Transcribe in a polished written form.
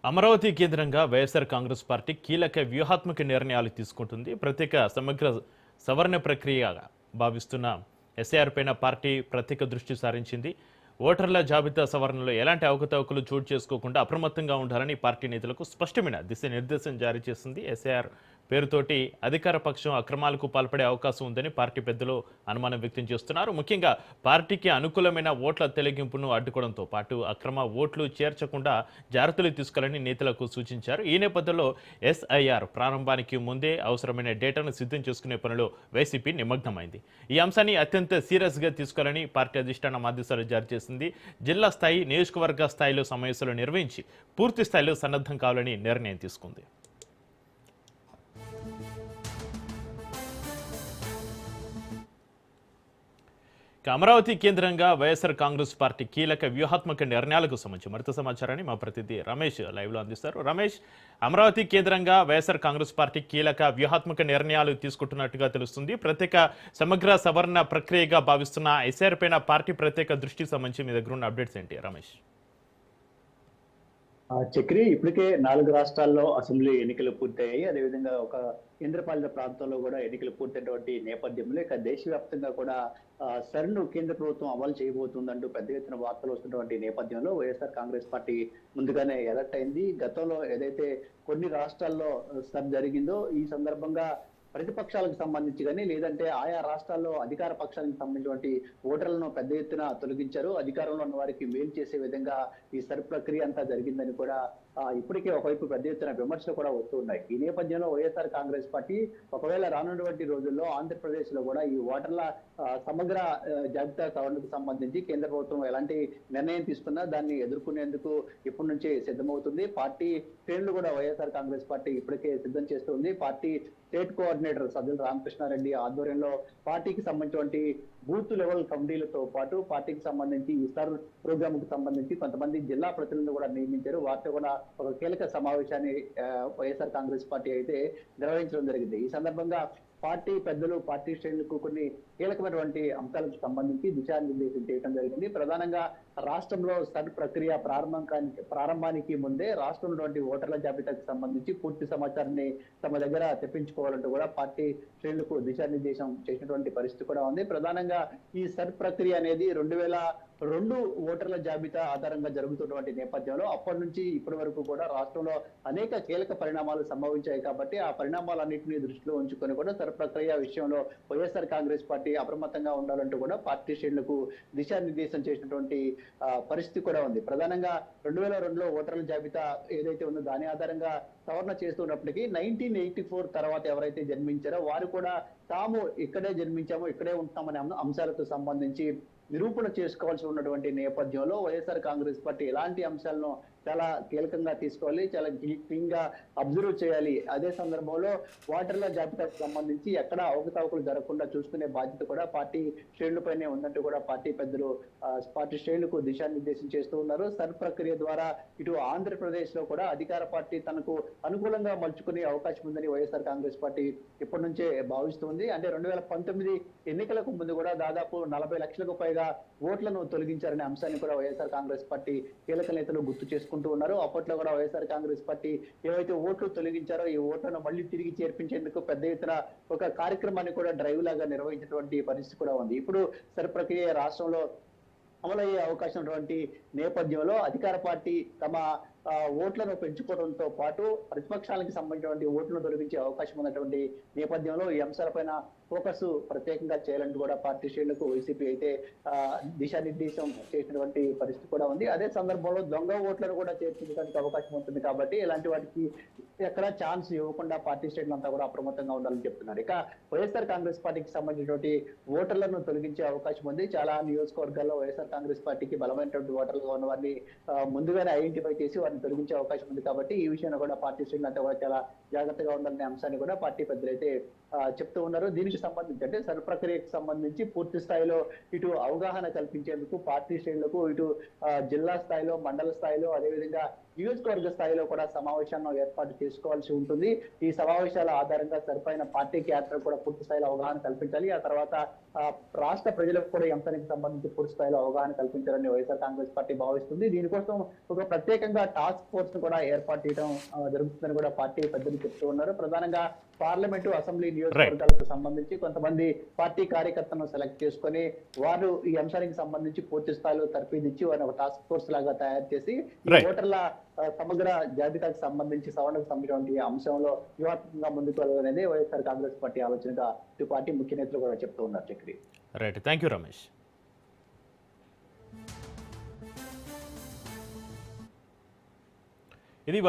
అమరావతి కేంద్రంగా వైఎస్ఆర్ కాంగ్రెస్ పార్టీ కీలక వ్యూహాత్మక నిర్ణయాలు తీసుకుంటుంది. ప్రత్యేక సమగ్ర సవరణ ప్రక్రియగా భావిస్తున్న ఎస్ఐఆర్ పైన పార్టీ ప్రత్యేక దృష్టి సారించింది. ఓటర్ల జాబితా సవరణలో ఎలాంటి అవకతవకలు చోటు చేసుకోకుండా అప్రమత్తంగా ఉండాలని పార్టీ నేతలకు స్పష్టమైన దిశానిర్దేశం జారీ చేసింది. ఎస్ఐఆర్ పేరుతోటి అధికార పక్షం అక్రమాలకు పాల్పడే అవకాశం ఉందని పార్టీ పెద్దలు అనుమానం వ్యక్తం చేస్తున్నారు. ముఖ్యంగా పార్టీకి అనుకూలమైన ఓట్ల తొలగింపును అడ్డుకోవడంతో పాటు అక్రమ ఓట్లు చేర్చకుండా జాగ్రత్తలు తీసుకోవాలని నేతలకు సూచించారు. ఈ నేపథ్యంలో ఎస్ఐఆర్ ప్రారంభానికి ముందే అవసరమైన డేటాను సిద్ధం చేసుకునే పనిలో వైసీపీ నిమగ్నమైంది. ఈ అంశాన్ని అత్యంత సీరియస్గా తీసుకోవాలని పార్టీ అధిష్టానం ఆదేశాలు జారీ చేసింది. జిల్లా స్థాయి, నియోజకవర్గ స్థాయిలో సమావేశాలు నిర్వహించి పూర్తి స్థాయిలో సన్నద్ధం కావాలని నిర్ణయం తీసుకుంది. అమరావతి కేంద్రంగా వైఎస్ఆర్ కాంగ్రెస్ పార్టీ కీలక వ్యూహాత్మక నిర్ణయాలకు సంబంధించి మరింత సమాచారాన్ని మా ప్రతినిధి రమేష్ లైవ్లో అందిస్తారు. రమేష్, అమరావతి కేంద్రంగా వైఎస్ఆర్ కాంగ్రెస్ పార్టీ కీలక వ్యూహాత్మక నిర్ణయాలు తీసుకుంటున్నట్టుగా తెలుస్తుంది. ప్రత్యేక సమగ్ర సవరణ ప్రక్రియగా భావిస్తున్న ఎస్ఐఆర్ పైన పార్టీ ప్రత్యేక దృష్టికి సంబంధించి మీ దగ్గర ఉన్న అప్డేట్స్ ఏంటి రమేష్? చక్రి, ఇప్పటికే 4 రాష్ట్రాల్లో అసెంబ్లీ ఎన్నికలు పూర్తయ్యాయి. అదేవిధంగా ఒక కేంద్రపాలిత ప్రాంతంలో కూడా ఎన్నికలు పూర్తయినటువంటి నేపథ్యంలో ఇక దేశవ్యాప్తంగా కూడా సర్ను కేంద్ర ప్రభుత్వం అమలు చేయబోతుందంటూ పెద్ద ఎత్తున వార్తలు వస్తున్నటువంటి నేపథ్యంలో వైఎస్ఆర్ కాంగ్రెస్ పార్టీ ముందుగానే అలర్ట్ అయింది. గతంలో ఏదైతే కొన్ని రాష్ట్రాల్లో సర్ జరిగిందో ఈ సందర్భంగా ప్రతిపక్షాలకు సంబంధించి కానీ లేదంటే ఆయా రాష్ట్రాల్లో అధికార పక్షానికి సంబంధించినటువంటి ఓటర్లను పెద్ద ఎత్తున తొలగించారు. అధికారంలో ఉన్న వారికి మేలు చేసే విధంగా ఈ సర్ ప్రక్రియ అంతా జరిగిందని కూడా ఇప్పటికే ఒకవైపు పెద్ద ఎత్తున విమర్శలు కూడా వస్తున్నాయి. ఈ నేపథ్యంలో వైఎస్ఆర్ కాంగ్రెస్ పార్టీ ఒకవేళ రానున్నటువంటి రోజుల్లో ఆంధ్రప్రదేశ్ లో కూడా ఈ ఓటర్ల సమగ్ర జాబితా సవరణకు సంబంధించి కేంద్ర ప్రభుత్వం ఎలాంటి నిర్ణయం తీసుకున్నా దాన్ని ఎదుర్కొనేందుకు ఇప్పటి నుంచే సిద్ధమవుతుంది. పార్టీ శ్రేణులు కూడా వైఎస్ఆర్ కాంగ్రెస్ పార్టీ ఇప్పటికే సిద్ధం చేస్తుంది. Party state coordinator Sajjala Ramakrishna Reddy ఆధ్వర్యంలో పార్టీకి సంబంధించినటువంటి బూత్ లెవెల్ కమిటీలతో పాటు పార్టీకి సంబంధించి ఈ సర్ ప్రోగ్రామ్ కు సంబంధించి కొంతమంది జిల్లా ప్రతినిధులు కూడా నియమించారు. వారితో కూడా ఒక కీలక సమావేశాన్ని వైఎస్ఆర్ కాంగ్రెస్ పార్టీ అయితే నిర్వహించడం జరిగింది. ఈ సందర్భంగా పార్టీ పెద్దలు, పార్టీ శ్రేణులకు కొన్ని కీలకమైనటువంటి అంశాలకు సంబంధించి దిశానిర్దేశం చేయడం జరిగింది. ప్రధానంగా రాష్ట్రంలో సర్ ప్రక్రియ ప్రారంభానికి ముందే రాష్ట్రంలో ఓటర్ల జాబితాకు సంబంధించి పూర్తి సమాచారాన్ని తమ దగ్గర తెప్పించుకోవాలంటూ కూడా పార్టీ శ్రేణులకు దిశానిర్దేశం చేసినటువంటి పరిస్థితి కూడా ఉంది. ప్రధానంగా ఈ సర్ ప్రక్రియ అనేది 2002 ఓటర్ల జాబితా ఆధారంగా జరుగుతున్నటువంటి నేపథ్యంలో అప్పటి నుంచి ఇప్పటి వరకు కూడా రాష్ట్రంలో అనేక కీలక పరిణామాలు సంభవించాయి. కాబట్టి ఆ పరిణామాలన్నింటినీ దృష్టిలో ఉంచుకొని కూడా సర్ ప్రక్రియ విషయంలో వైఎస్ఆర్ కాంగ్రెస్ పార్టీ అప్రమత్తంగా ఉండాలంటూ కూడా పార్టీ శ్రేణులకు దిశానిర్దేశం చేసినటువంటి పరిస్థితి కూడా ఉంది. ప్రధానంగా 2002లో ఓటర్ల జాబితా ఏదైతే ఉందో దాని ఆధారంగా సవరణ చేస్తున్నప్పటికీ 1984 తర్వాత ఎవరైతే జన్మించారో వారు కూడా తాము ఇక్కడే జన్మించాము, ఇక్కడే ఉంటామనే అంశాలకు సంబంధించి నిరూపణ చేసుకోవాల్సి ఉన్నటువంటి నేపథ్యంలో వైఎస్ఆర్ కాంగ్రెస్ పార్టీ ఎలాంటి అంశాలను చాలా కీలకంగా తీసుకోవాలి, చాలా క్లీన్ గా అబ్జర్వ్ చేయాలి. అదే సందర్భంలో ఓటర్ల జాబితాకు సంబంధించి ఎక్కడ అవకతవకలు జరగకుండా చూసుకునే బాధ్యత కూడా పార్టీ శ్రేణులపైనే ఉందంటూ కూడా పార్టీ పెద్దలు పార్టీ శ్రేణులకు దిశానిర్దేశం చేస్తూ ఉన్నారు. సర్ ప్రక్రియ ద్వారా ఇటు ఆంధ్రప్రదేశ్ లో కూడా అధికార పార్టీ తనకు అనుకూలంగా మలుచుకునే అవకాశం ఉందని వైఎస్ఆర్ కాంగ్రెస్ పార్టీ ఇప్పటి నుంచే భావిస్తుంది. అంటే 2019 ఎన్నికలకు ముందు కూడా దాదాపు 40 లక్షలకు పైగా ఓట్లను తొలగించారనే అంశాన్ని కూడా వైఎస్ఆర్ కాంగ్రెస్ పార్టీ కీలక నేతలు గుర్తు చేసుకుంటూ ఉన్నారు. అప్పట్లో కూడా వైఎస్ఆర్ కాంగ్రెస్ పార్టీ ఏవైతే ఓట్లు తొలగించారో ఈ ఓట్లను మళ్ళీ తిరిగి చేర్పించేందుకు పెద్ద ఎత్తున ఒక కార్యక్రమాన్ని కూడా డ్రైవ్ లాగా నిర్వహించినటువంటి పరిస్థితి కూడా ఉంది. ఇప్పుడు సర్ ప్రక్రియ రాష్ట్రంలో అమలయ్యే అవకాశం ఉన్నటువంటి నేపథ్యంలో అధికార పార్టీ తమ ఓట్లను పెంచుకోవడంతో పాటు ప్రతిపక్షాలకు సంబంధించినటువంటి ఓట్లను తొలగించే అవకాశం ఉన్నటువంటి నేపథ్యంలో ఈ అంశాలపైన ఫోకస్ ప్రత్యేకంగా చేయాలంటూ కూడా పార్టీ శ్రేణులకు వైసీపీ అయితే దిశానిర్దేశం చేసినటువంటి పరిస్థితి కూడా ఉంది. అదే సందర్భంలో దొంగ ఓట్లను కూడా చేర్పించడానికి అవకాశం ఉంటుంది. కాబట్టి ఇలాంటి వాటికి ఎక్కడ ఛాన్స్ ఇవ్వకుండా పార్టీ శ్రేణులంతా కూడా అప్రమత్తంగా ఉండాలని చెప్తున్నారు. ఇక వైఎస్ఆర్ కాంగ్రెస్ పార్టీకి సంబంధించినటువంటి ఓటర్లను తొలగించే అవకాశం ఉంది. చాలా నియోజకవర్గాల్లో వైఎస్ఆర్ కాంగ్రెస్ పార్టీకి బలమైనటువంటి ఓటర్లుగా ఉన్న వారిని ముందుగానే ఐడెంటిఫై చేసి వారిని తొలగించే అవకాశం ఉంది. కాబట్టి ఈ విషయంలో కూడా పార్టీ శ్రేణులంతా కూడా చాలా జాగ్రత్తగా ఉండాలనే అంశాన్ని కూడా పార్టీ పెద్దలు అయితే చెప్తూ ఉన్నారు. దీనికి సంబంధించి అంటే సర్ ప్రక్రియకు సంబంధించి పూర్తి స్థాయిలో ఇటు అవగాహన కల్పించేందుకు పార్టీ శ్రేణులకు ఇటు జిల్లా స్థాయిలో, మండల స్థాయిలో, అదేవిధంగా నియోజకవర్గ స్థాయిలో కూడా సమావేశాలను ఏర్పాటు చేసుకోవాల్సి ఉంటుంది. ఈ సమావేశాల ఆధారంగా సరిపైన పార్టీకి యాత్ర కూడా పూర్తి స్థాయిలో అవగాహన కల్పించాలి. ఆ తర్వాత రాష్ట్ర ప్రజలకు కూడా ఈ అంశానికి సంబంధించి పూర్తి స్థాయిలో అవగాహన కల్పించాలని వైఎస్ఆర్ కాంగ్రెస్ పార్టీ భావిస్తుంది. దీనికోసం ఒక ప్రత్యేకంగా టాస్క్ ఫోర్స్ ను కూడా ఏర్పాటు చేయడం జరుగుతుందని కూడా పార్టీ పెద్దలు చెప్తూ ఉన్నారు. ప్రధానంగా పార్లమెంటు, అసెంబ్లీ నియోజకవర్గాలకు సంబంధించి కొంతమంది పార్టీ కార్యకర్తలను సెలెక్ట్ చేసుకొని వారు ఈ అంశానికి సంబంధించి పూర్తి స్థాయిలో తర్ఫీదిచ్చి వారిని ఒక టాస్క్ ఫోర్స్ లాగా తయారు చేసి ఈ ఓటర్ల సమగ్ర జాబితాకు సంబంధించి సవరణకు సంబంధించిన అంశంలో వ్యూహాత్మకంగా ముందుకు వెళ్ళాలనేది వైఎస్ఆర్ కాంగ్రెస్ పార్టీ ఆలోచనగా ఈ పార్టీ ముఖ్య నేతలు కూడా చెప్తూ ఉన్నారు. Chakri, right, thank you Ramesh. ఇది